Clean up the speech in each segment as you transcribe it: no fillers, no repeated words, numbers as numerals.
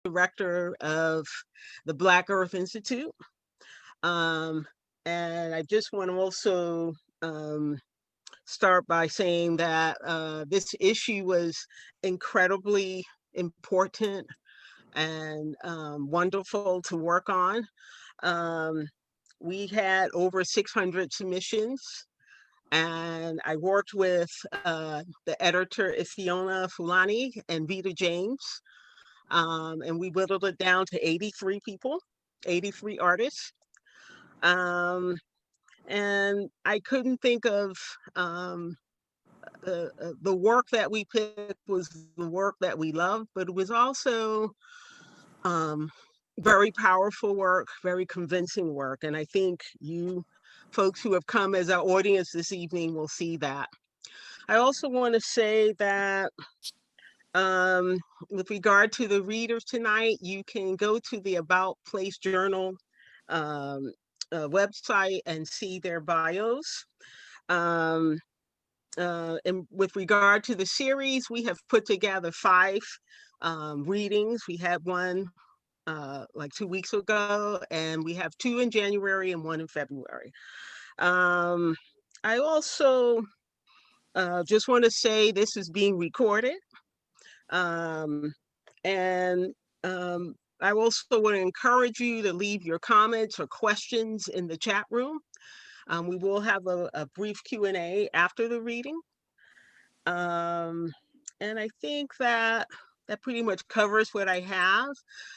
director of the Black Earth Institute. Um, and I just want to also start by saying that this issue was incredibly important and wonderful to work on. Um, we had over 600 submissions, and I worked with the editor Ifiona Fulani and Vita James, and we whittled it down to 83 people, 83 artists. Um, and I couldn't think of the work that we picked was the work that we loved, but it was also um, very powerful work, very convincing work. And I think you folks who have come as our audience this evening will see that. I also want to say that um, with regard to the readers tonight, you can go to the About Place Journal um, website and see their bios. Um, and with regard to the series, we have put together 5 readings. We had one like 2 weeks ago, and we have 2 in January and 1 in February. Um, I also just want to say this is being recorded. Um, and I also want to encourage you to leave your comments or questions in the chat room. We will have a brief Q&A after the reading. And I think that that pretty much covers what I have.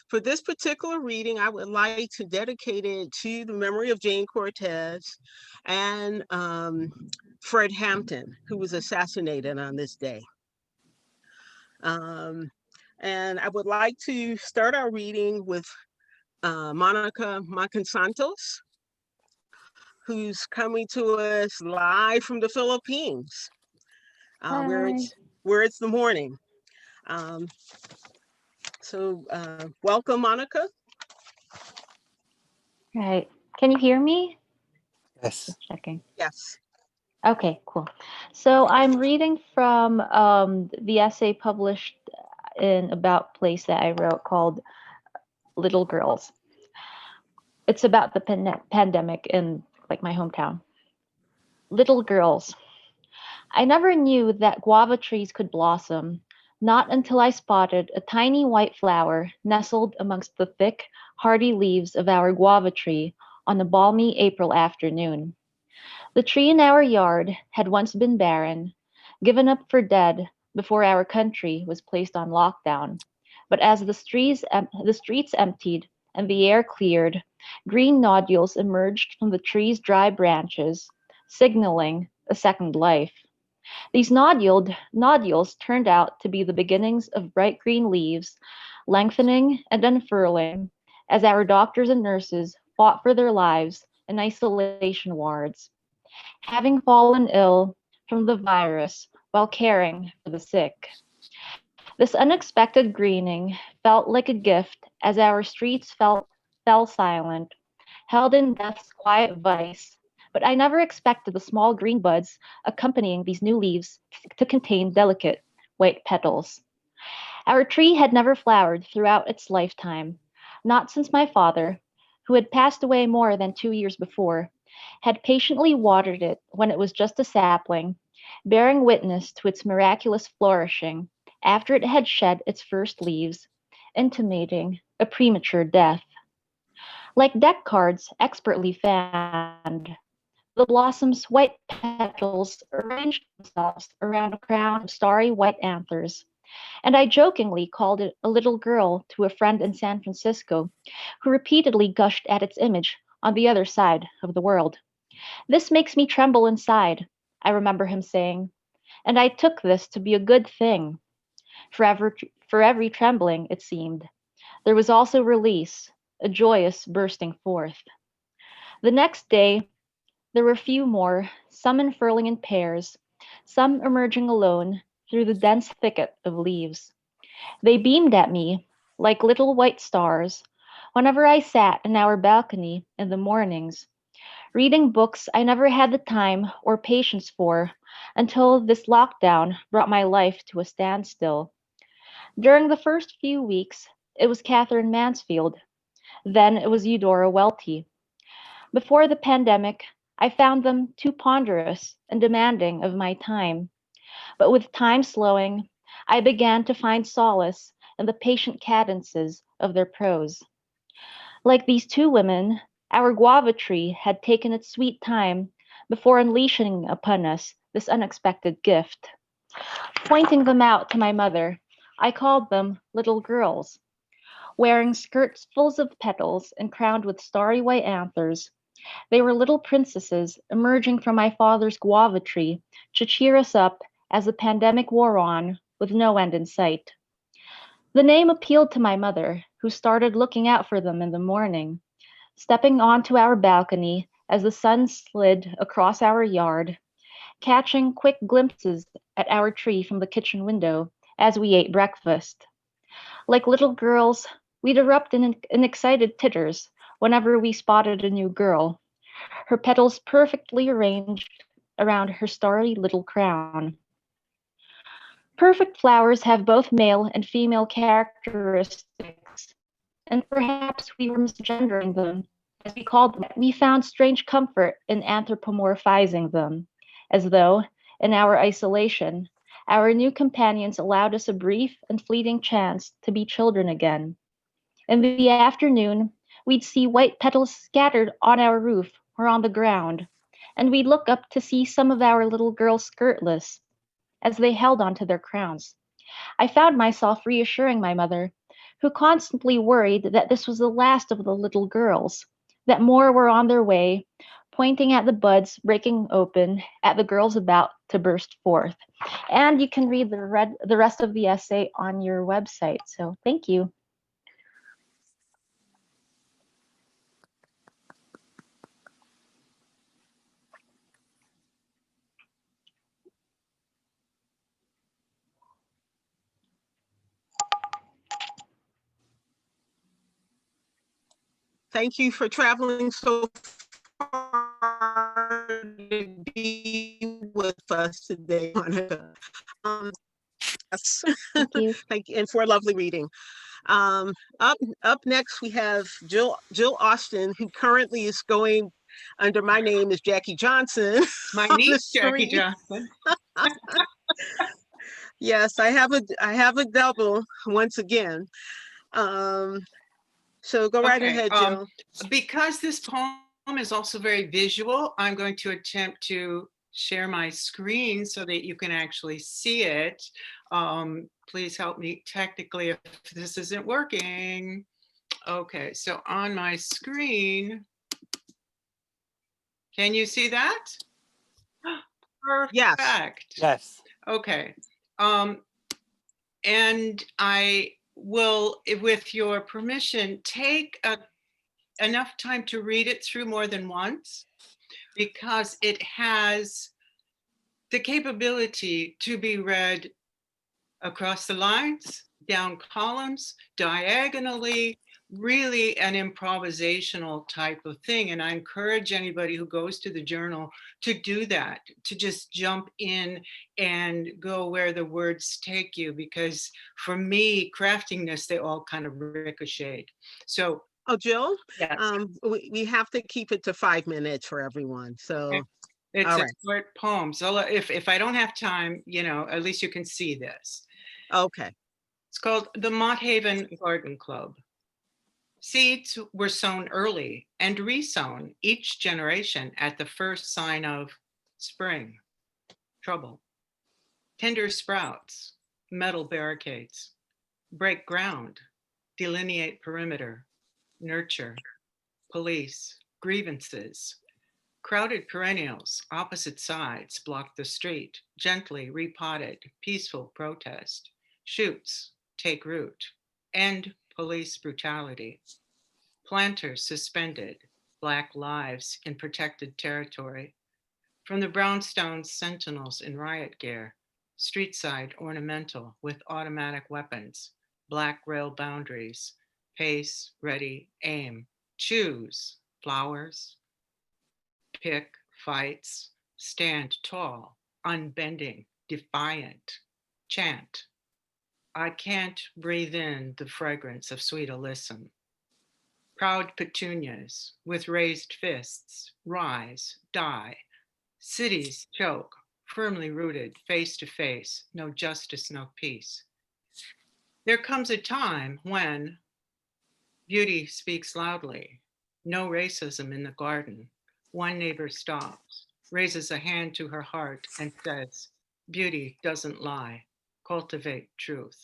For this particular reading, I would like to dedicate it to the memory of Jane Cortez and Fred Hampton, who was assassinated on this day. Um, and I would like to start our reading with Monica Macansantos, who's coming to us live from the Philippines, where Hi. it's the morning. Um, so welcome, Monica. Right. Can you hear me? Yes. Just checking. Yes. Okay, cool. So I'm reading from the essay published in About Place that I wrote called Little Girls. It's about the pandemic in like my hometown. Little girls. I never knew that guava trees could blossom, not until I spotted a tiny white flower nestled amongst the thick, hardy leaves of our guava tree on a balmy April afternoon. The tree in our yard had once been barren, given up for dead before our country was placed on lockdown. But as the streets emptied and the air cleared, green nodules emerged from the tree's dry branches, signaling a second life. These nodules turned out to be the beginnings of bright green leaves, lengthening and unfurling as our doctors and nurses fought for their lives in isolation wards, having fallen ill from the virus while caring for the sick. This unexpected greening felt like a gift as our streets fell silent, held in death's quiet vice. But I never expected the small green buds accompanying these new leaves to contain delicate white petals. Our tree had never flowered throughout its lifetime, not since my father, who had passed away more than 2 years before, had patiently watered it when it was just a sapling, bearing witness to its miraculous flourishing after it had shed its first leaves, intimating a premature death. Like deck cards expertly fanned, the blossom's white petals arranged themselves around a crown of starry white anthers, and I jokingly called it a little girl to a friend in San Francisco who repeatedly gushed at its image on the other side of the world. This makes me tremble inside, I remember him saying, and I took this to be a good thing. For every trembling, it seemed, there was also release, a joyous bursting forth. The next day, there were few more, some unfurling in pairs, some emerging alone through the dense thicket of leaves. They beamed at me like little white stars whenever I sat in our balcony in the mornings, reading books I never had the time or patience for until this lockdown brought my life to a standstill. During the first few weeks, it was Catherine Mansfield. Then it was Eudora Welty. Before the pandemic, I found them too ponderous and demanding of my time. But with time slowing, I began to find solace in the patient cadences of their prose. Like these two women, our guava tree had taken its sweet time before unleashing upon us this unexpected gift. Pointing them out to my mother, I called them little girls. Wearing skirts full of petals and crowned with starry white anthers, they were little princesses emerging from my father's guava tree to cheer us up as the pandemic wore on with no end in sight. The name appealed to my mother, who started looking out for them in the morning, stepping onto our balcony as the sun slid across our yard, catching quick glimpses at our tree from the kitchen window as we ate breakfast. Like little girls, we'd erupt in excited titters whenever we spotted a new girl, her petals perfectly arranged around her starry little crown. Perfect flowers have both male and female characteristics, and perhaps we were misgendering them, as we called them. We found strange comfort in anthropomorphizing them, as though, in our isolation, our new companions allowed us a brief and fleeting chance to be children again. In the afternoon, we'd see white petals scattered on our roof or on the ground, and we'd look up to see some of our little girls skirtless as they held onto their crowns. I found myself reassuring my mother, who constantly worried that this was the last of the little girls, that more were on their way, pointing at the buds breaking open, at the girls about to burst forth. And you can read the rest of the essay on your website. So thank you. Thank you for traveling so far to be with us today, Monica. Um, yes. Thank you. Thank you, and for a lovely reading. Um, up next, we have Jill Austin, who currently is going under my name is Jackie Johnson. My on the niece, Jackie screen. Johnson. Yes, I have a double once again. So go right Okay, ahead, Jill. Because this poem is also very visual, I'm going to attempt to share my screen so that you can actually see it. Please help me technically if this isn't working. Okay, so on my screen, can you see that? Perfect. Yes. Okay. And I will, with your permission, take enough time to read it through more than once, because it has the capability to be read across the lines, down columns, diagonally, really an improvisational type of thing. And I encourage anybody who goes to the journal to do that, to just jump in and go where the words take you, because for me, crafting this, they all kind of ricocheted. So, oh, Jill, yes. We have to keep it to 5 minutes for everyone. So okay. It's all a right. short poem. So if I don't have time, at least you can see this. Okay. It's called the Mott Haven Garden Club. Seeds were sown early and resown each generation at the first sign of spring, trouble. Tender sprouts, metal barricades, break ground, delineate perimeter, nurture, police, grievances. Crowded perennials, opposite sides, block the street, gently repotted, peaceful protest. Shoots take root, end police brutality. Planters suspended, Black lives in protected territory. From the brownstone sentinels in riot gear, streetside ornamental with automatic weapons, Black rail boundaries, pace, ready, aim, choose, flowers, pick, fights, stand tall, unbending, defiant, chant. I can't breathe in the fragrance of sweet alyssum. Proud petunias with raised fists rise, die. Cities choke, firmly rooted, face to face, no justice, no peace. There comes a time when beauty speaks loudly, no racism in the garden. One neighbor stops, raises a hand to her heart and says, beauty doesn't lie, cultivate truth.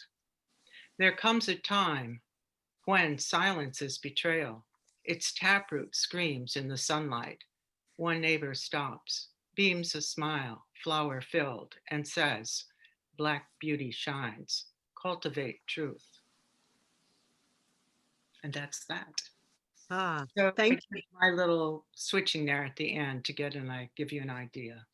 There comes a time when silence is betrayal. Its taproot screams in the sunlight. One neighbor stops, beams a smile, flower filled, and says, Black beauty shines, cultivate truth. And that's that. Ah, So I thank did my little switching there at the end to give you an idea.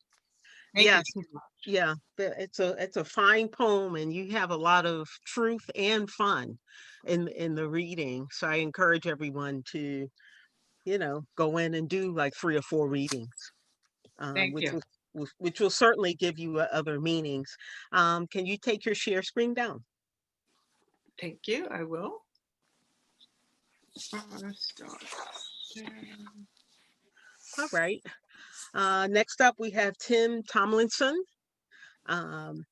Thank Yes, you so much. yeah, it's a fine poem, and you have a lot of truth and fun in the reading. So I encourage everyone to, go in and do like 3 or 4 readings, Thank you. which will certainly give you other meanings. Can you take your share screen down? Thank you. I will. Start sharing. All right. Next up, we have Tim Tomlinson, and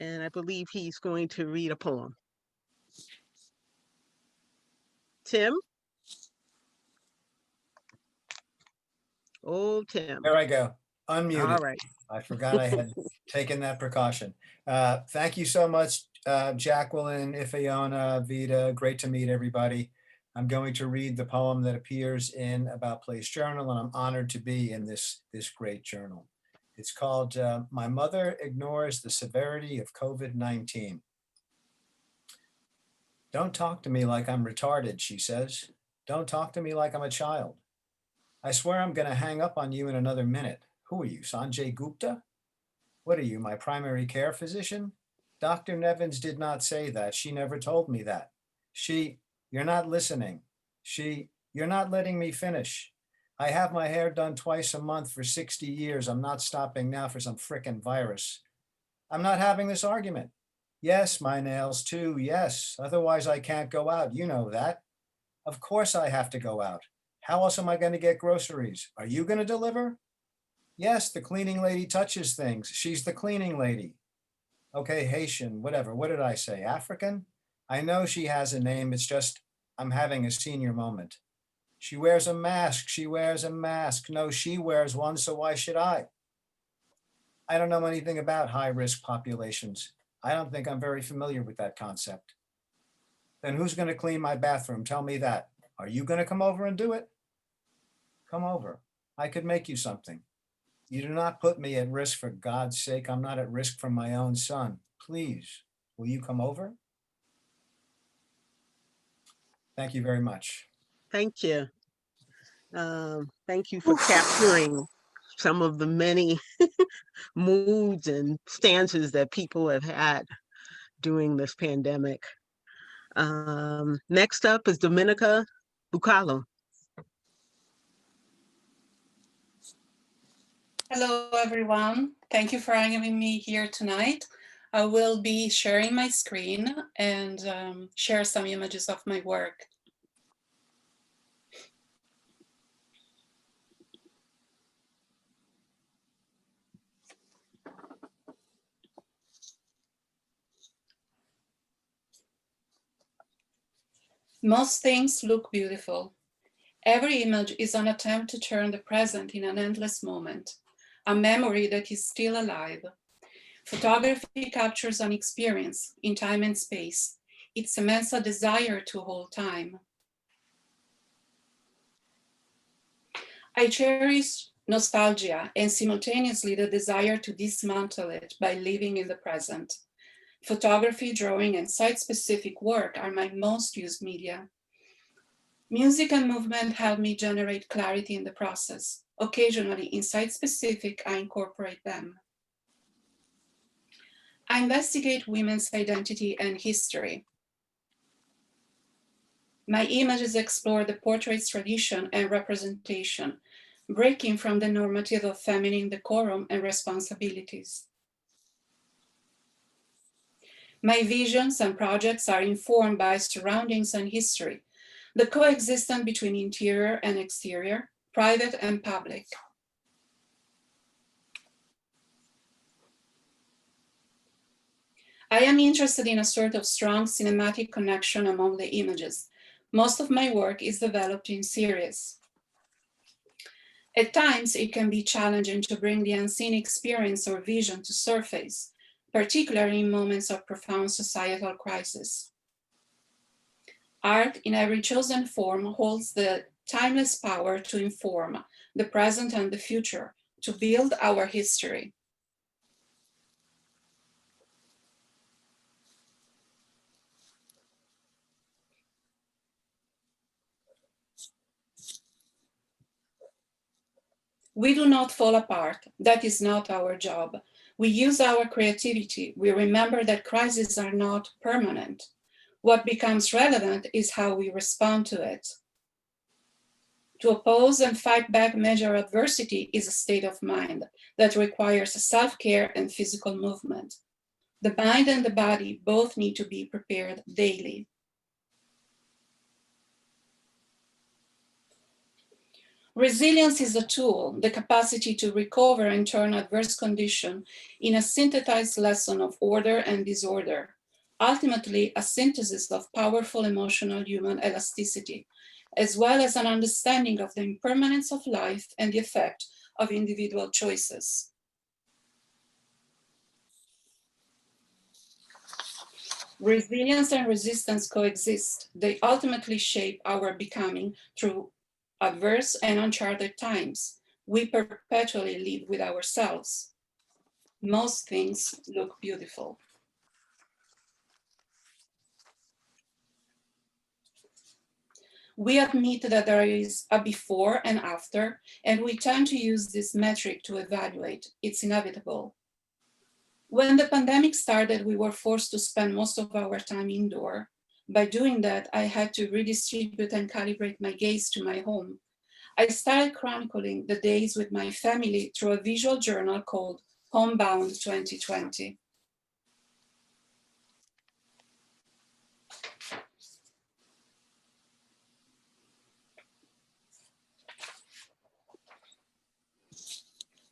I believe he's going to read a poem. Tim? Oh, Tim. There I go. All Unmuted. right. I forgot I had taken that precaution. Thank you so much, Jacqueline, Ifeona, Vita. Great to meet everybody. I'm going to read the poem that appears in About Place Journal, and I'm honored to be in this great journal. It's called My Mother Ignores the Severity of COVID-19. Don't talk to me like I'm retarded, she says. Don't talk to me like I'm a child. I swear I'm going to hang up on you in another minute. Who are you, Sanjay Gupta? What are you, my primary care physician? Dr. Nevins did not say that. She never told me that. You're not listening. You're not letting me finish. I have my hair done twice a month for 60 years. I'm not stopping now for some frickin' virus. I'm not having this argument. Yes, my nails too, yes. Otherwise I can't go out. You know that. Of course I have to go out. How else am I going to get groceries? Are you going to deliver? Yes, the cleaning lady touches things. She's the cleaning lady. Okay, Haitian, whatever. What did I say? African? I know she has a name. It's just I'm having a senior moment. She wears a mask. She wears a mask. No, she wears one, so why should I? I don't know anything about high-risk populations. I don't think I'm very familiar with that concept. Then who's going to clean my bathroom? Tell me that. Are you going to come over and do it? Come over. I could make you something. You do not put me at risk, for God's sake. I'm not at risk from my own son. Please, will you come over? Thank you very much. Thank you. Thank you for capturing some of the many moods and stances that people have had during this pandemic. Next up is Dominique Bukalu. Hello, everyone. Thank you for having me here tonight. I will be sharing my screen and share some images of my work. Most things look beautiful. Every image is an attempt to turn the present in an endless moment, a memory that is still alive. Photography captures an experience in time and space. It cements a desire to hold time. I cherish nostalgia and simultaneously the desire to dismantle it by living in the present. Photography, drawing, and site-specific work are my most used media. Music and movement help me generate clarity in the process. Occasionally, in site-specific, I incorporate them. I investigate women's identity and history. My images explore the portrait's tradition and representation, breaking from the normative of feminine decorum and responsibilities. My visions and projects are informed by surroundings and history, the coexistence between interior and exterior, private and public. I am interested in a sort of strong cinematic connection among the images. Most of my work is developed in series. At times, it can be challenging to bring the unseen experience or vision to surface, particularly in moments of profound societal crisis. Art, in every chosen form, holds the timeless power to inform the present and the future, to build our history. We do not fall apart. That is not our job. We use our creativity. We remember that crises are not permanent. What becomes relevant is how we respond to it. To oppose and fight back major adversity is a state of mind that requires self-care and physical movement. The mind and the body both need to be prepared daily. Resilience is a tool, the capacity to recover and turn adverse condition in a synthesized lesson of order and disorder, ultimately a synthesis of powerful emotional human elasticity, as well as an understanding of the impermanence of life and the effect of individual choices. Resilience and resistance coexist. They ultimately shape our becoming through adverse and uncharted times. We perpetually live with ourselves. Most things look beautiful. We admit that there is a before and after, and we tend to use this metric to evaluate. It's inevitable. When the pandemic started, we were forced to spend most of our time indoor. By doing that, I had to redistribute and calibrate my gaze to my home. I started chronicling the days with my family through a visual journal called Homebound 2020.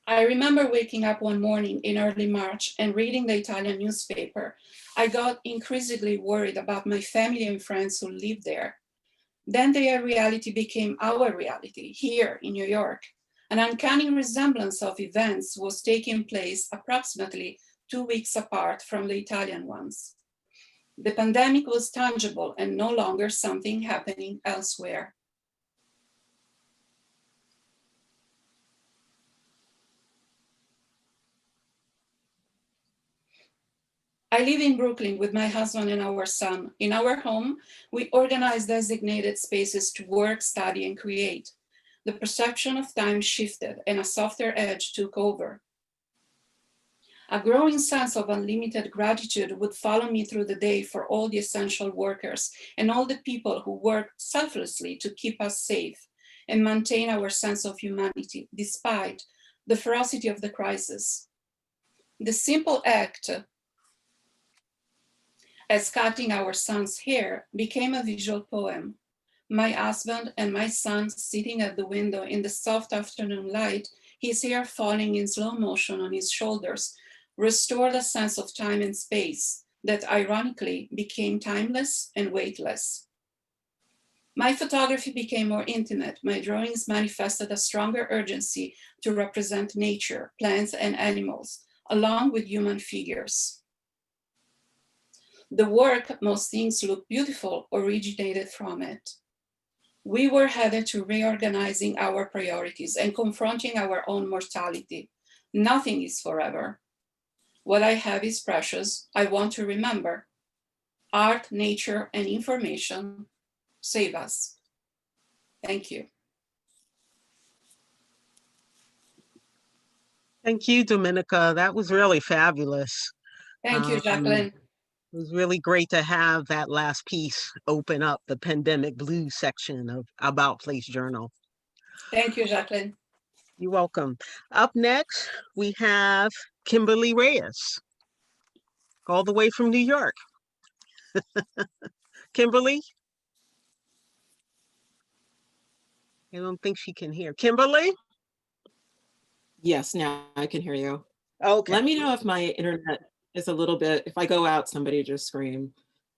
I remember waking up one morning in early March and reading the Italian newspaper. I got increasingly worried about my family and friends who lived there. Then their reality became our reality here in New York. An uncanny resemblance of events was taking place approximately 2 weeks apart from the Italian ones. The pandemic was tangible and no longer something happening elsewhere. I live in Brooklyn with my husband and our son. In our home, we organize designated spaces to work, study, and create. The perception of time shifted and a softer edge took over. A growing sense of unlimited gratitude would follow me through the day for all the essential workers and all the people who work selflessly to keep us safe and maintain our sense of humanity despite the ferocity of the crisis. The simple act as cutting our son's hair became a visual poem. My husband and my son sitting at the window in the soft afternoon light, his hair falling in slow motion on his shoulders, restored a sense of time and space that ironically became timeless and weightless. My photography became more intimate. My drawings manifested a stronger urgency to represent nature, plants, and animals, along with human figures. The work, Most Things Look Beautiful, originated from it. We were headed to reorganizing our priorities and confronting our own mortality. Nothing is forever. What I have is precious. I want to remember. Art, nature, and information save us. Thank you. Thank you, Dominica. That was really fabulous. Thank you, Jacqueline. It was really great to have that last piece open up the pandemic blues section of About Place Journal. Thank you, Jacqueline. You're welcome. Up next, we have Kimberly Reyes, all the way from New York. Kimberly? I don't think she can hear. Kimberly? Yes, now I can hear you. Okay. Let me know if my internet is a little bit, if I go out, somebody just scream.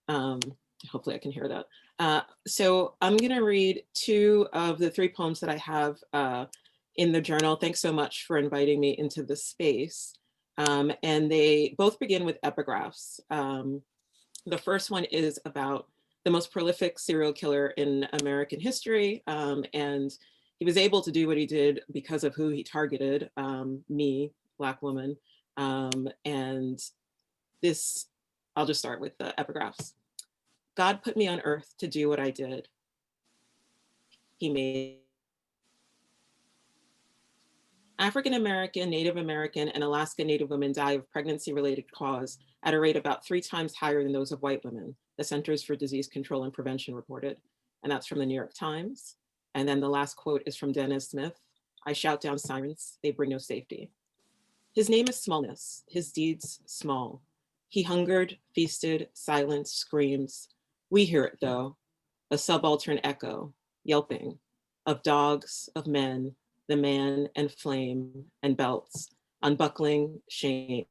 Hopefully I can hear that. So I'm gonna read 2 of the 3 poems that I have in the journal. Thanks so much for inviting me into this space. And they both begin with epigraphs. The first one is about the most prolific serial killer in American history. And he was able to do what he did because of who he targeted, me, Black woman. And this, I'll just start with the epigraphs. God put me on earth to do what I did. He made African American, Native American, and Alaska Native women die of pregnancy-related cause at a rate about 3 times higher than those of white women, the Centers for Disease Control and Prevention reported. And that's from the New York Times. And then the last quote is from Dennis Smith. I shout down sirens, they bring no safety. His name is smallness, his deeds small. He hungered, feasted, silent, screams. We hear it though, a subaltern echo, yelping, of dogs, of men, the man and flame and belts, unbuckling shame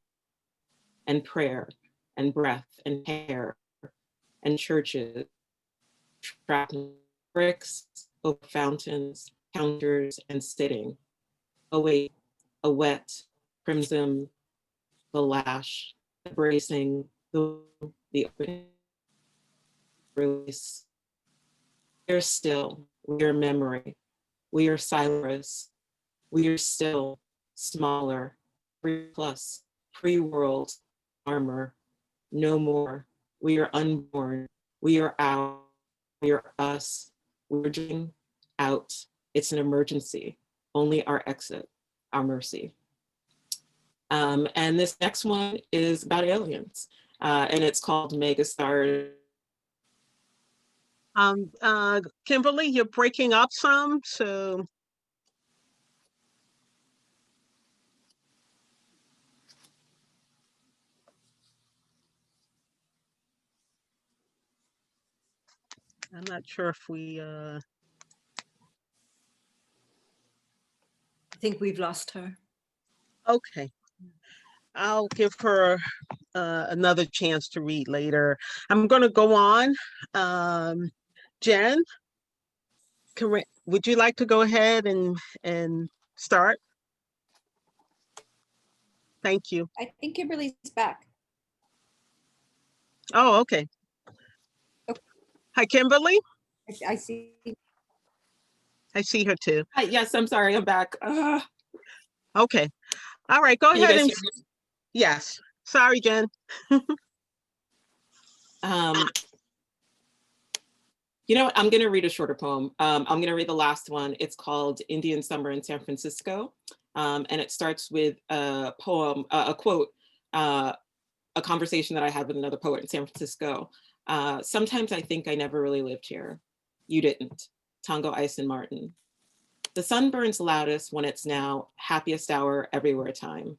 and prayer and breath and hair and churches, shrapnel, bricks, over fountains, counters and sitting. Await, a wet, crimson, the lash, the bracing, the open release. We are still, we are memory, we are silence, we are still smaller, plus, pre-world armor, no more. We are unborn, we are out, we are us, we're doing out. It's an emergency, only our exit, our mercy. And this next one is about aliens, and it's called Megastar. Kimberly, you're breaking up some, so. I'm not sure if we, I think we've lost her. okay. I'll give her another chance to read later. I'm going to go on. Jen, would you like to go ahead and start? Thank you. I think Kimberly's back. Oh, okay. Okay. Hi, Kimberly. I see. I see her too. Hi, yes, I'm sorry, I'm back. Okay. All right, go Can you ahead guys and hear me? yes. Sorry, Jen. You know what, I'm gonna read a shorter poem. I'm gonna read the last one. It's called Indian Summer in San Francisco. And it starts with a poem, a quote, a conversation that I had with another poet in San Francisco. Sometimes I think I never really lived here. You didn't. Tongo Ison Martin. The sun burns loudest when it's now happiest hour everywhere time,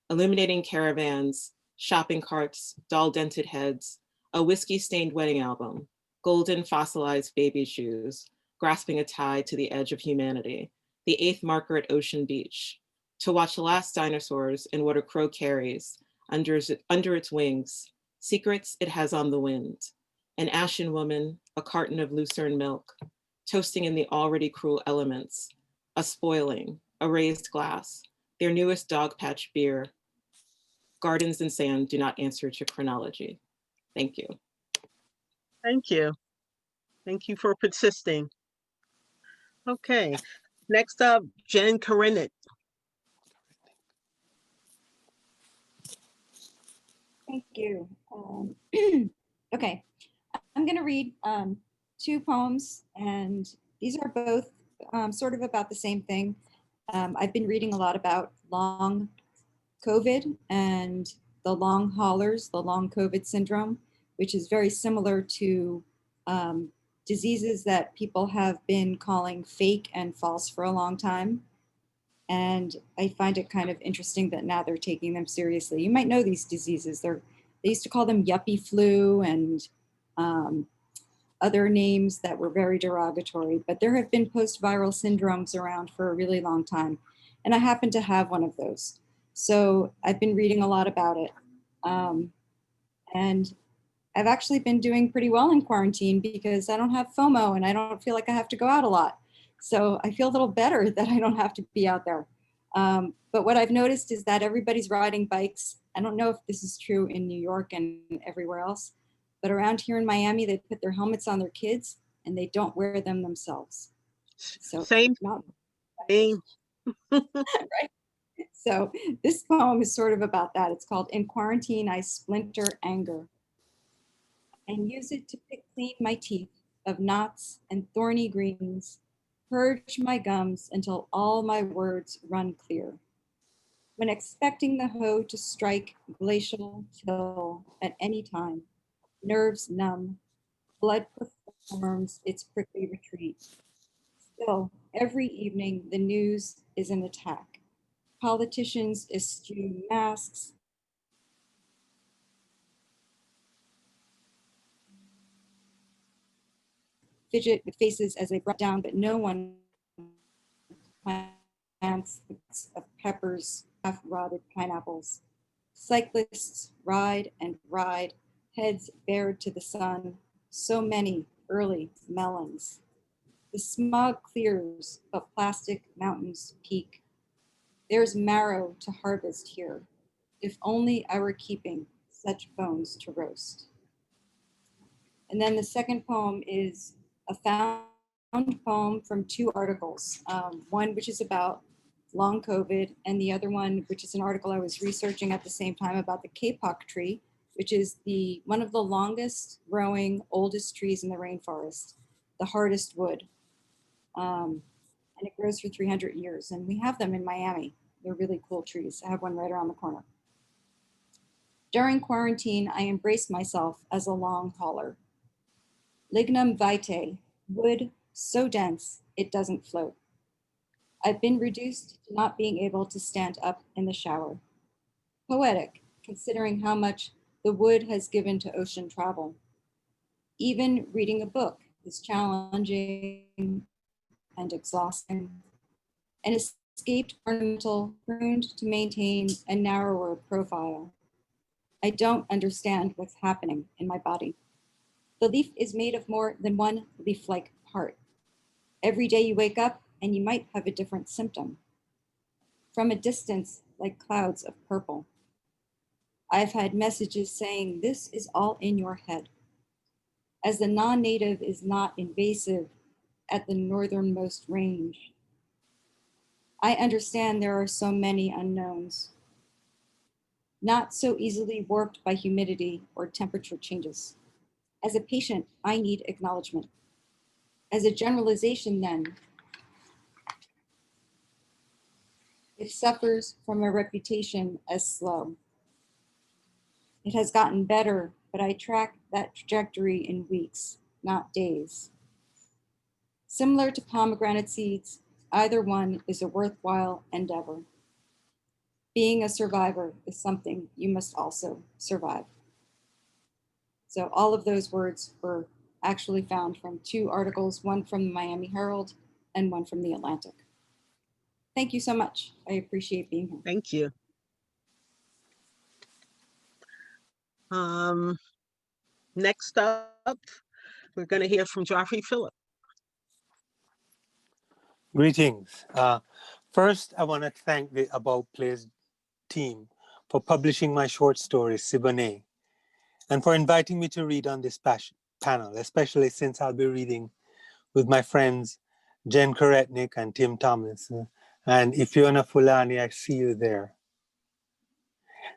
illuminating caravans, shopping carts, doll-dented heads, a whiskey-stained wedding album, golden fossilized baby shoes, grasping a tie to the edge of humanity, the 8th marker at Ocean Beach, to watch the last dinosaurs in what a crow carries under its wings, secrets it has on the wind, an ashen woman, a carton of lucerne milk, toasting in the already cruel elements, a spoiling, a raised glass, their newest dog patch beer. Gardens and sand do not answer to chronology. Thank you. Thank you. Thank you for persisting. Okay. Next up, Jen Karenit. Thank you. Okay, I'm going to read 2 poems, and these are both sort of about the same thing. I've been reading a lot about long COVID and the long haulers, the long COVID syndrome, which is very similar to diseases that people have been calling fake and false for a long time. And I find it kind of interesting that now they're taking them seriously. You might know these diseases. They used to call them yuppie flu and other names that were very derogatory, but there have been post-viral syndromes around for a really long time. And I happen to have one of those. So I've been reading a lot about it. And I've actually been doing pretty well in quarantine because I don't have FOMO and I don't feel like I have to go out a lot. So I feel a little better that I don't have to be out there. But what I've noticed is that everybody's riding bikes. I don't know if this is true in New York and everywhere else, but around here in Miami, they put their helmets on their kids and they don't wear them themselves. So Same. Same. right. So this poem is sort of about that. It's called In Quarantine, I Splinter Anger, and use it to pick clean my teeth of knots and thorny greens, purge my gums until all my words run clear. When expecting the hoe to strike glacial till at any time, nerves numb, blood performs its prickly retreat. Still, every evening the news is an attack. Politicians eschew masks, fidget with faces as they brought down, but no one plants of peppers, half-rotted pineapples. Cyclists ride and ride, heads bared to the sun, so many early melons. The smog clears, but plastic mountains peak. There's marrow to harvest here. If only I were keeping such bones to roast. And then the second poem is a found poem from two articles. One which is about long COVID, and the other one which is an article I was researching at the same time about the kapok tree, which is one of the longest growing, oldest trees in the rainforest, the hardest wood. And it grows for 300 years. And we have them in Miami. They're really cool trees. I have one right around the corner. During quarantine, I embraced myself as a long hauler. Lignum vitae, wood so dense it doesn't float. I've been reduced to not being able to stand up in the shower. Poetic, considering how much the wood has given to ocean travel. Even reading a book is challenging and exhausting. An escaped ornamental pruned to maintain a narrower profile. I don't understand what's happening in my body. The leaf is made of more than one leaf-like part. Every day you wake up and you might have a different symptom. From a distance, like clouds of purple. I've had messages saying this is all in your head. As the non-native is not invasive at the northernmost range, I understand there are so many unknowns, not so easily warped by humidity or temperature changes. As a patient, I need acknowledgement. As a generalization then, it suffers from a reputation as slow. It has gotten better, but I track that trajectory in weeks, not days. Similar to pomegranate seeds, either one is a worthwhile endeavor. Being a survivor is something you must also survive. So all of those words were actually found from two articles, one from the Miami Herald and one from the Atlantic. Thank you so much. I appreciate being here. Thank you. Next up, we're going to hear from Joffrey Phillips. Greetings. First, I want to thank the About Place team for publishing my short story, Siboney, and for inviting me to read on this panel, especially since I'll be reading with my friends Jen Karenit and Tim Thomas. And if you're Fiona Fulani, I see you there.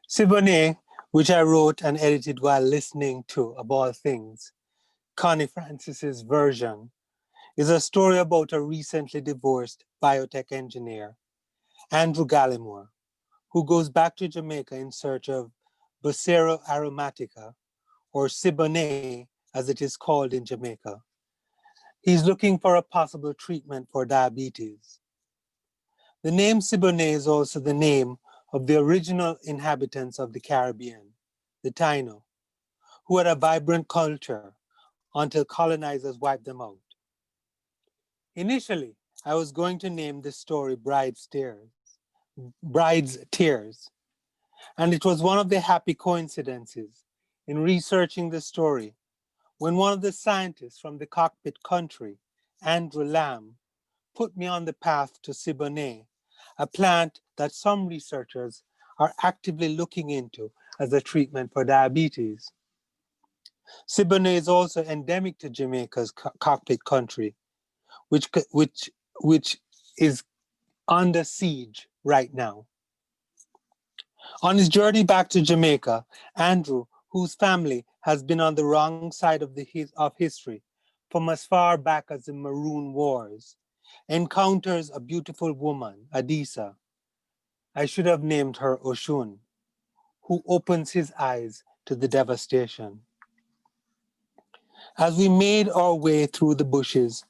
Siboney, which I wrote and edited while listening to, of all things, Connie Francis's version, is a story about a recently divorced biotech engineer, Andrew Gallimore, who goes back to Jamaica in search of Vocera aromatica, or Siboney, as it is called in Jamaica. He's looking for a possible treatment for diabetes. The name Siboney is also the name of the original inhabitants of the Caribbean, the Taino, who had a vibrant culture until colonizers wiped them out. Initially, I was going to name this story Bride's Tears, and it was one of the happy coincidences in researching the story when one of the scientists from the cockpit country, Andrew Lamb, put me on the path to Siboney, a plant that some researchers are actively looking into as a treatment for diabetes. Siboney is also endemic to Jamaica's cockpit country, which is under siege right now. On his journey back to Jamaica, Andrew, whose family has been on the wrong side of history from as far back as the Maroon Wars, encounters a beautiful woman, Adisa. I should have named her Oshun, who opens his eyes to the devastation. As we made our way through the bushes,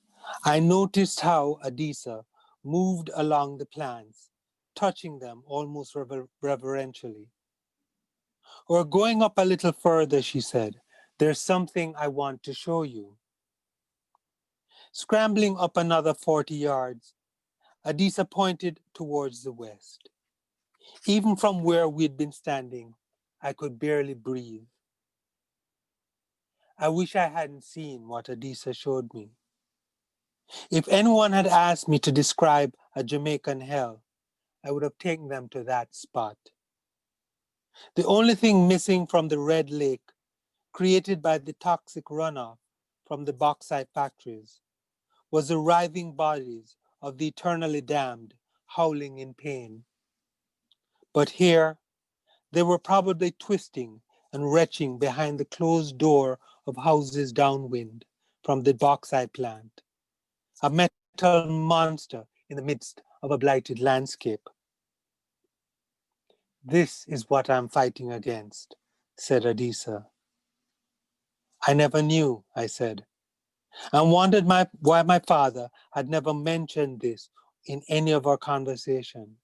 I noticed how Adisa moved along the plants, touching them almost reverentially. "We're going up a little further," she said. "There's something I want to show you." Scrambling up another 40 yards, Adisa pointed towards the west. Even from where we'd been standing, I could barely breathe. I wish I hadn't seen what Adisa showed me. If anyone had asked me to describe a Jamaican hell, I would have taken them to that spot. The only thing missing from the red lake, created by the toxic runoff from the bauxite factories, was the writhing bodies of the eternally damned, howling in pain. But here, they were probably twisting and retching behind the closed door of houses downwind from the bauxite plant, a metal monster in the midst of a blighted landscape. "This is what I'm fighting against," said Adisa. "I never knew," I said, and wondered why my father had never mentioned this in any of our conversation.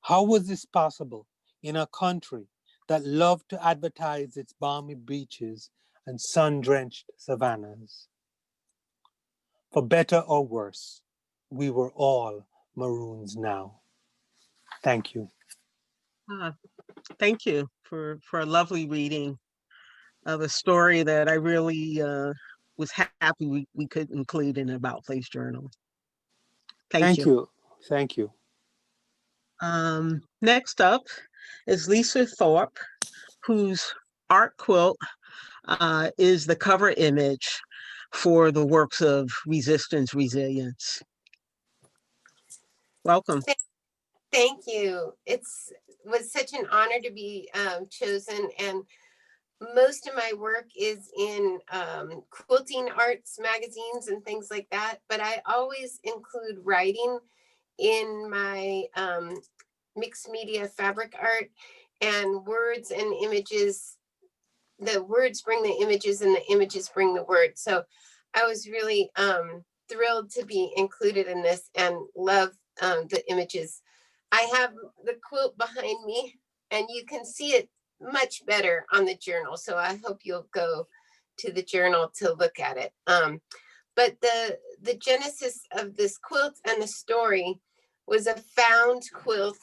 How was this possible in a country that loved to advertise its balmy beaches and sun-drenched savannas? For better or worse, we were all Maroons now. Thank you. Thank you for a lovely reading of a story that I really was happy we could include in About Place Journal. Thank you. Thank you. Next up is Lisathorpe, whose art quilt is the cover image for the works of Resistance Resilience. Welcome. Thank you. Was such an honor to be chosen, and most of my work is in quilting arts magazines and things like that, but I always include writing in my mixed media fabric art, and words and images. The words bring the images and the images bring the words. So I was really thrilled to be included in this and love the images. I have the quilt behind me and you can see it much better on the journal. So I hope you'll go to the journal to look at it. But the genesis of this quilt and the story was a found quilt.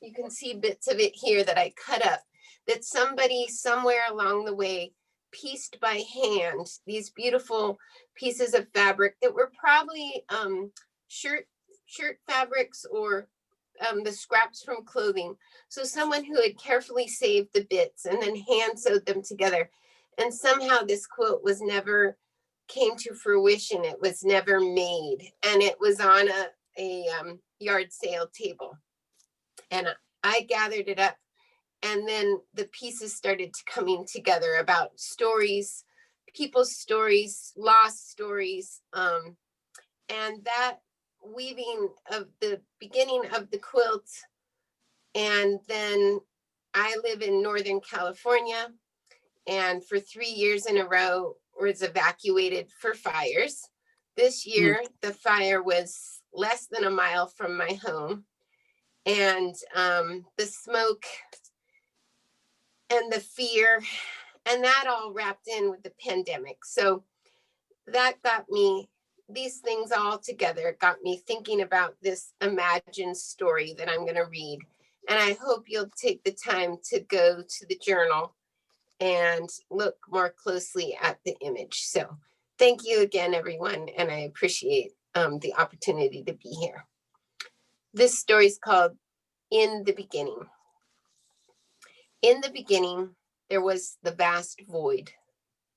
You can see bits of it here that I cut up, that somebody somewhere along the way pieced by hand, these beautiful pieces of fabric that were probably shirt fabrics or the scraps from clothing. So someone who had carefully saved the bits and then hand sewed them together. And somehow this quilt was never came to fruition. It was never made. And it was on a yard sale table. And I gathered it up. And then the pieces started coming together about stories, people's stories, lost stories. And that weaving of the beginning of the quilt. And then I live in Northern California, and for 3 years in a row was evacuated for fires. This year, the fire was less than a mile from my home, and the smoke and the fear And that all wrapped in with the pandemic. So that got me, these things all together got me thinking about this imagined story that I'm going to read. And I hope you'll take the time to go to the journal and look more closely at the image. So thank you again, everyone. And I appreciate the opportunity to be here. This story is called In the Beginning. In the beginning, there was the vast void,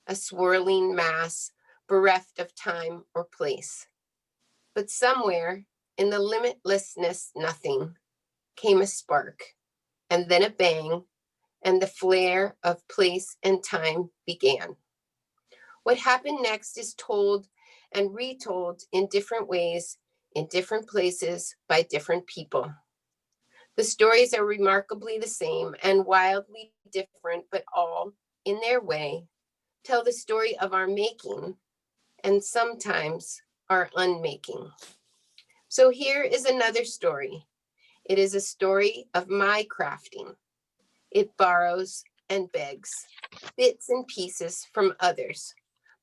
a swirling mass bereft of time or place. But somewhere in the limitlessness nothing came a spark, and then a bang, and the flare of place and time began. What happened next is told and retold in different ways, in different places, by different people. The stories are remarkably the same and wildly different, but all, in their way, tell the story of our making and sometimes our unmaking. So here is another story. It is a story of my crafting. It borrows and begs bits and pieces from others,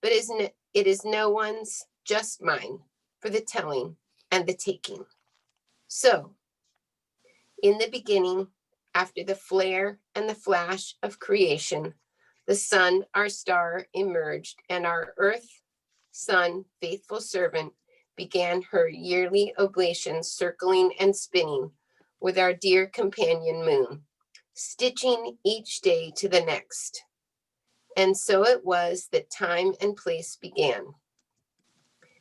but it is no one's, just mine, for the telling and the taking. So, in the beginning, after the flare and the flash of creation, the sun, our star, emerged, and our earth, sun, faithful servant, began her yearly oblations, circling and spinning with our dear companion moon, stitching each day to the next. And so it was that time and place began.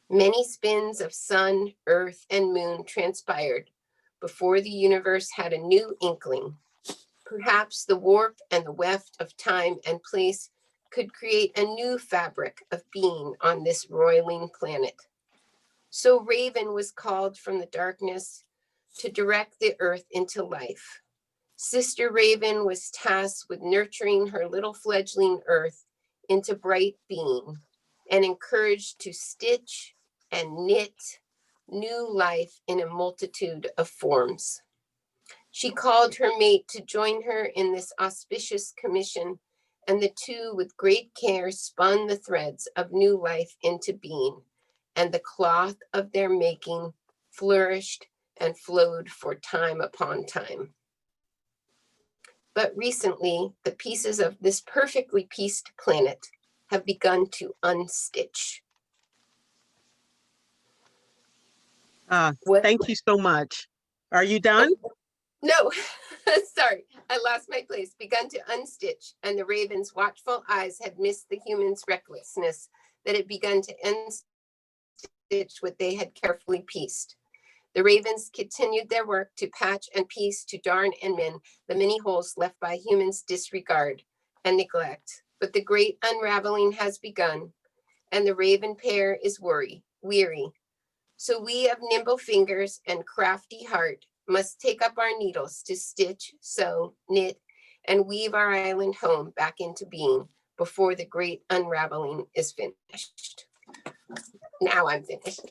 Many spins of sun, earth, and moon transpired before the universe had a new inkling. Perhaps the warp and the weft of time and place could create a new fabric of being on this roiling planet. So Raven was called from the darkness to direct the earth into life. Sister Raven was tasked with nurturing her little fledgling earth into bright being and encouraged to stitch and knit new life in a multitude of forms. She called her mate to join her in this auspicious commission, and the two with great care spun the threads of new life into being, and the cloth of their making flourished and flowed for time upon time. But recently, the pieces of this perfectly pieced planet have begun to unstitch. Thank you so much. Are you done? No, sorry, I lost my place. Begun to unstitch, and the raven's watchful eyes had missed the human's recklessness that had begun to unstitch what they had carefully pieced. The ravens continued their work to patch and piece, to darn and mend the many holes left by humans' disregard and neglect. But the great unraveling has begun, and the raven pair is weary. So we of nimble fingers and crafty heart must take up our needles to stitch, sew, knit, and weave our island home back into being before the great unraveling is finished. Now I'm finished.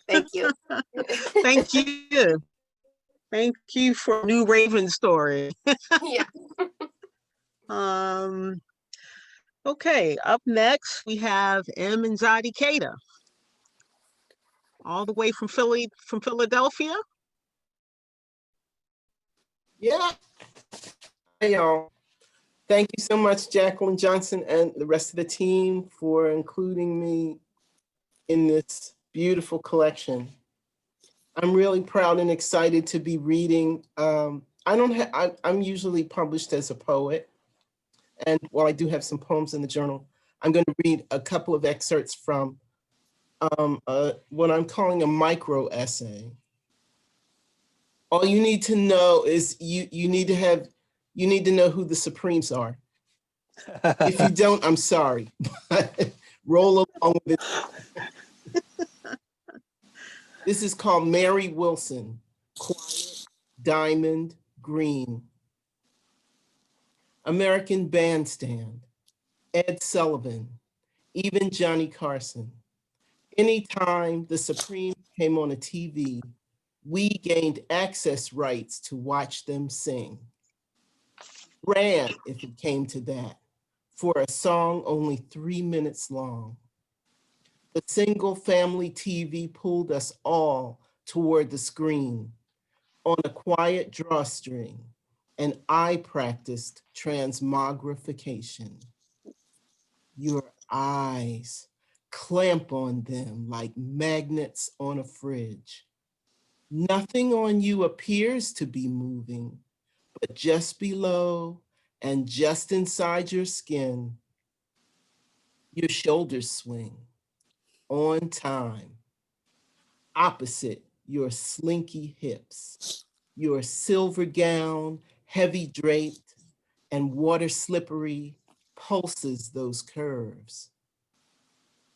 Thank you. Thank you. Thank you for a new Raven story. Yeah. Okay, up next we have M and Zadi Keita, all the way from Philadelphia. Yeah. Hey, y'all. Thank you so much, Jacqueline Johnson and the rest of the team, for including me in this beautiful collection. I'm really proud and excited to be reading. I'm usually published as a poet, and while I do have some poems in the journal, I'm going to read a couple of excerpts from what I'm calling a micro essay. All you need to know is you need to know who the Supremes are. If you don't, I'm sorry. Roll along with it. This is called Mary Wilson, Quiet, Diamond, Green. American Bandstand, Ed Sullivan, even Johnny Carson. Anytime the Supremes came on a TV, we gained access rights to watch them sing. Ran if it came to that. for a song only 3 minutes long. The single family TV pulled us all toward the screen on a quiet drawstring, and I practiced transmogrification. Your eyes, clamp on them like magnets on a fridge. Nothing on you appears to be moving, but just below and just inside your skin, your shoulders swing on time, opposite your slinky hips, your silver gown, heavy draped and water slippery, pulses those curves.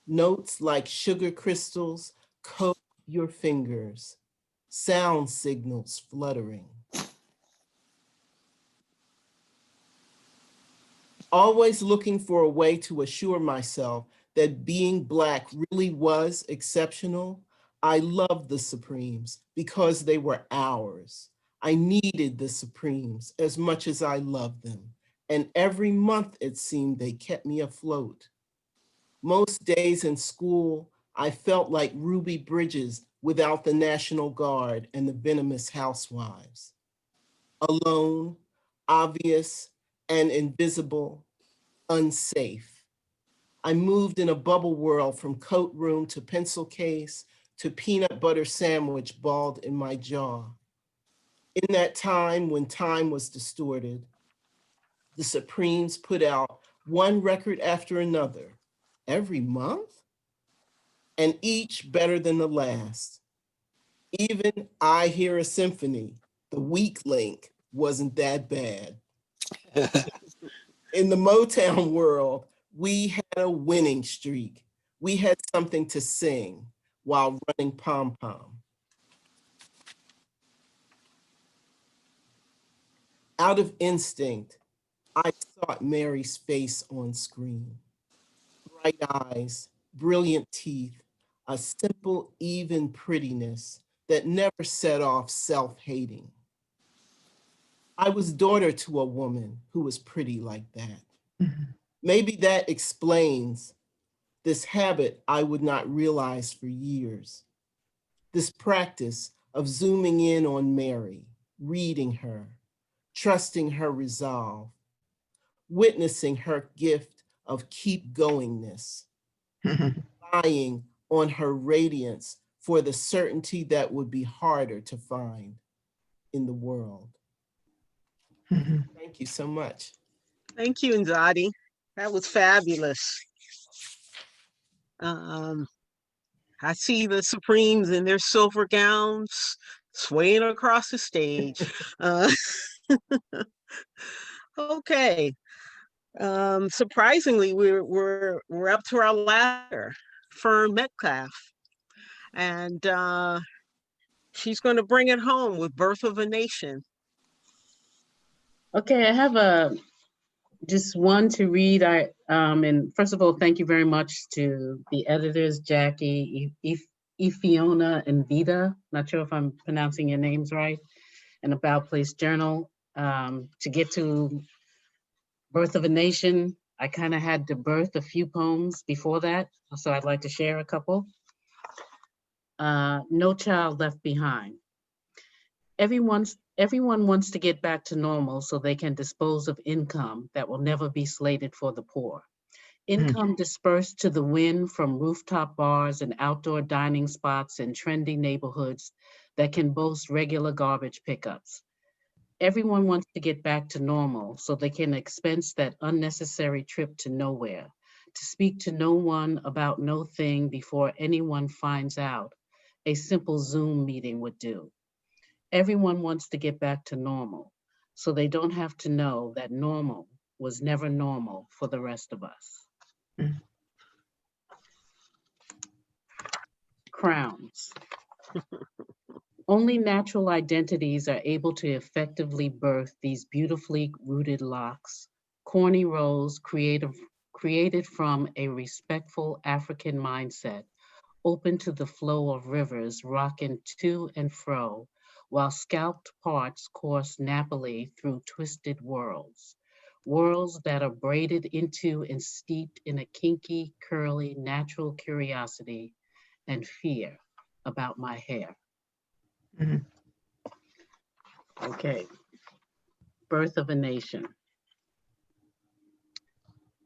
Notes like sugar crystals coat your fingers, sound signals fluttering. Always looking for a way to assure myself that being Black really was exceptional, I loved the Supremes because they were ours. I needed the Supremes as much as I loved them, and every month it seemed they kept me afloat. Most days in school, I felt like Ruby Bridges without the National Guard and the venomous housewives. Alone, obvious, and invisible, unsafe. I moved in a bubble world from coat room to pencil case to peanut butter sandwich balled in my jaw. In that time when time was distorted, the Supremes put out one record after another every month, and each better than the last. Even I Hear a Symphony, the weak link, wasn't that bad. In the Motown world, we had a winning streak. We had something to sing while running pom-pom. Out of instinct, I sought Mary's face on screen. Bright eyes, brilliant teeth, a simple, even prettiness that never set off self-hating. I was daughter to a woman who was pretty like that. Maybe that explains this habit I would not realize for years. This practice of zooming in on Mary, reading her, trusting her resolve, witnessing her gift of keep goingness, relying on her radiance for the certainty that would be harder to find in the world. Thank you so much. Thank you, Nzadi. That was fabulous. I see the Supremes in their silver gowns swaying across the stage. Okay. Surprisingly, we're up to our last Fern Metcalf, and she's going to bring it home with Birth of a Nation. Okay, I have just one to read. And first of all, thank you very much to the editors, Jackie, Ifiona, and Vida. Not sure if I'm pronouncing your names right. And About Place Journal. To get to Birth of a Nation, I kind of had to birth a few poems before that, so I'd like to share a couple. No Child Left Behind. Everyone wants to get back to normal so they can dispose of income that will never be slated for the poor. Income dispersed to the wind from rooftop bars and outdoor dining spots in trendy neighborhoods that can boast regular garbage pickups. Everyone wants to get back to normal so they can expense that unnecessary trip to nowhere, to speak to no one about no thing before anyone finds out. A simple Zoom meeting would do. Everyone wants to get back to normal, so they don't have to know that normal was never normal for the rest of us. Crowns. Only natural identities are able to effectively birth these beautifully rooted locks, corny rolls created from a respectful African mindset, open to the flow of rivers rocking to and fro, while scalped parts course nappily through twisted worlds. worlds that are braided into and steeped in a kinky, curly, natural curiosity and fear about my hair. Mhm. Okay, Birth of a Nation.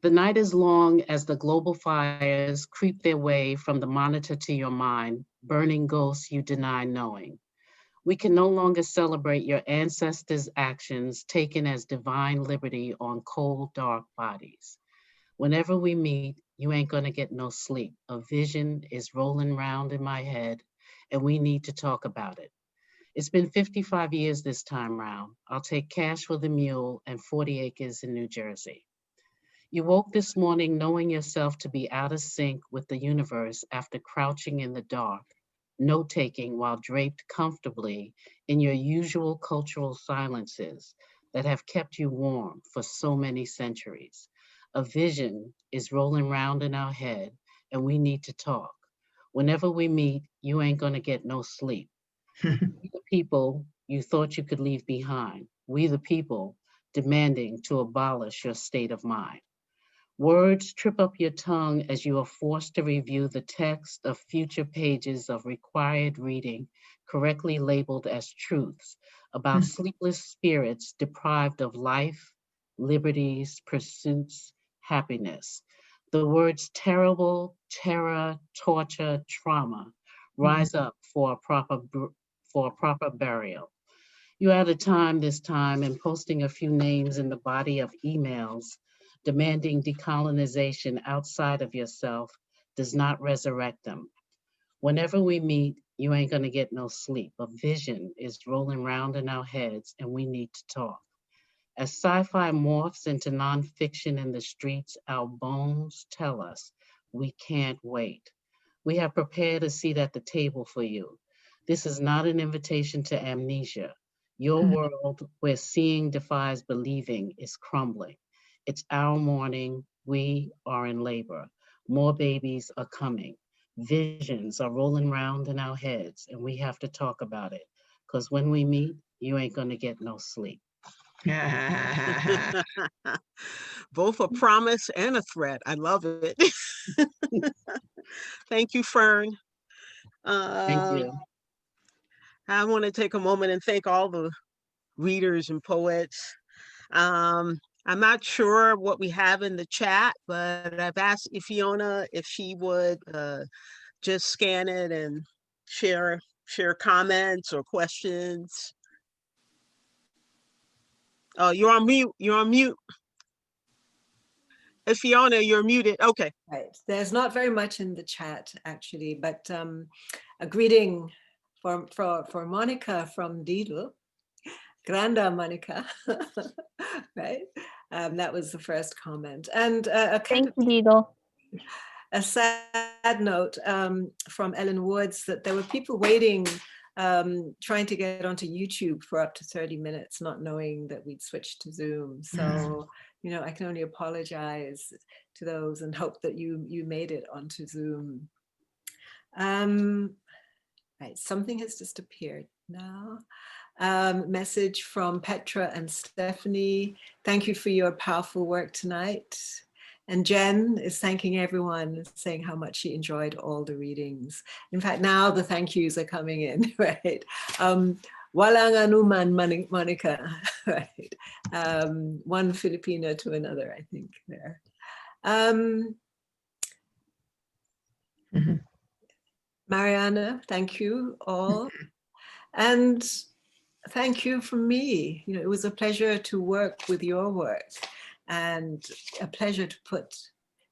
The night is long as the global fires creep their way from the monitor to your mind, burning ghosts you deny knowing. We can no longer celebrate your ancestors' actions taken as divine liberty on cold, dark bodies. Whenever we meet, you ain't gonna get no sleep. A vision is rolling round in my head, and we need to talk about it. It's been 55 years this time round. I'll take cash for the mule and 40 acres in New Jersey. You woke this morning knowing yourself to be out of sync with the universe after crouching in the dark, note-taking while draped comfortably in your usual cultural silences that have kept you warm for so many centuries. A vision is rolling round in our head and we need to talk. Whenever we meet, you ain't gonna get no sleep. We the people you thought you could leave behind. We the people demanding to abolish your state of mind. Words trip up your tongue as you are forced to review the text of future pages of required reading, correctly labeled as truths, about sleepless spirits deprived of life, liberties, pursuits, happiness. The words terrible, terror, torture, trauma rise up for a proper burial. You had a time this time in posting a few names in the body of emails demanding decolonization outside of yourself does not resurrect them. Whenever we meet, you ain't gonna get no sleep. A vision is rolling round in our heads and we need to talk. As sci-fi morphs into nonfiction in the streets, our bones tell us we can't wait. We have prepared a seat at the table for you. This is not an invitation to amnesia. Your world where seeing defies believing is crumbling. It's our morning. We are in labor. More babies are coming. Visions are rolling round in our heads and we have to talk about it. Because when we meet, you ain't gonna get no sleep. Both a promise and a threat. I love it. Thank you, Fern. Thank you. I want to take a moment and thank all the readers and poets. I'm not sure what we have in the chat, but I've asked Fiona if she would just scan it and share comments or questions. Oh, you're on mute. You're on mute. Fiona, you're muted. Okay. Right. There's not very much in the chat actually, but a greeting for Monica from Diedl, Granda Monica, right? That was the first comment. And a kind Thank you, Beagle. a sad note from Ellen Woods that there were people waiting, trying to get onto YouTube for up to 30 minutes, not knowing that we'd switched to Zoom. So, you know, I can only apologize to those and hope that you made it onto Zoom. Right, something has just appeared now. Message from Petra and Stephanie. Thank you for your powerful work tonight. And Jen is thanking everyone, saying how much she enjoyed all the readings. In fact, now the thank yous are coming in, right? Walang anuman, Monica, right? One Filipino to another, I think, there. Mariana, thank you all. And thank you from me. You know, it was a pleasure to work with your work and a pleasure to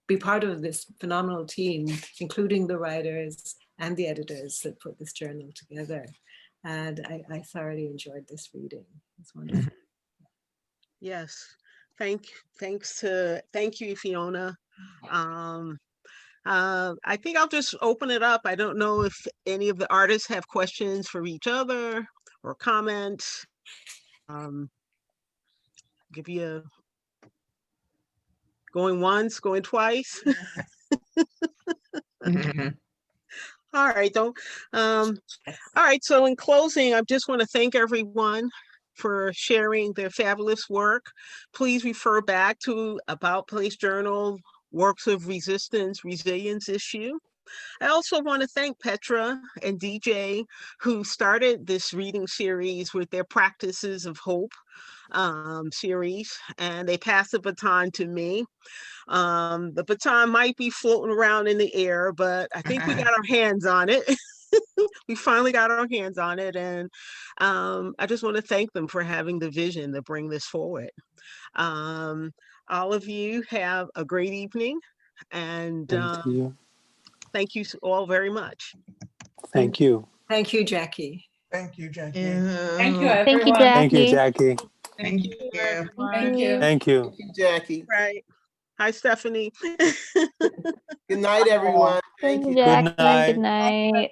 be part of this phenomenal team, including the writers and the editors that put this journal together. And I thoroughly enjoyed this reading. It's wonderful. Yes. Thank you, Fiona. I think I'll just open it up. I don't know if any of the artists have questions for each other or comments. Give you a going once, going twice. All right, all right. So in closing, I just want to thank everyone for sharing their fabulous work. Please refer back to About Place Journal, Works of Resistance, Resilience issue. I also want to thank Petra and DJ, who started this reading series with their Practices of Hope series, and they passed the baton to me. The baton might be floating around in the air, but I think we got our hands on it. We finally got our hands on it, and I just want to thank them for having the vision to bring this forward. All of you have a great evening, and Thank you. thank you all very much. Thank you. Thank you, Jackie. Thank you, Jackie. Thank you, Thank you, everyone. Thank you, Jackie. Jackie. Thank you. Thank you. Thank you. Thank you, Jackie. Right. Hi, Stephanie. Good night, everyone. Thank you, you. Good Jackie. Good night. night.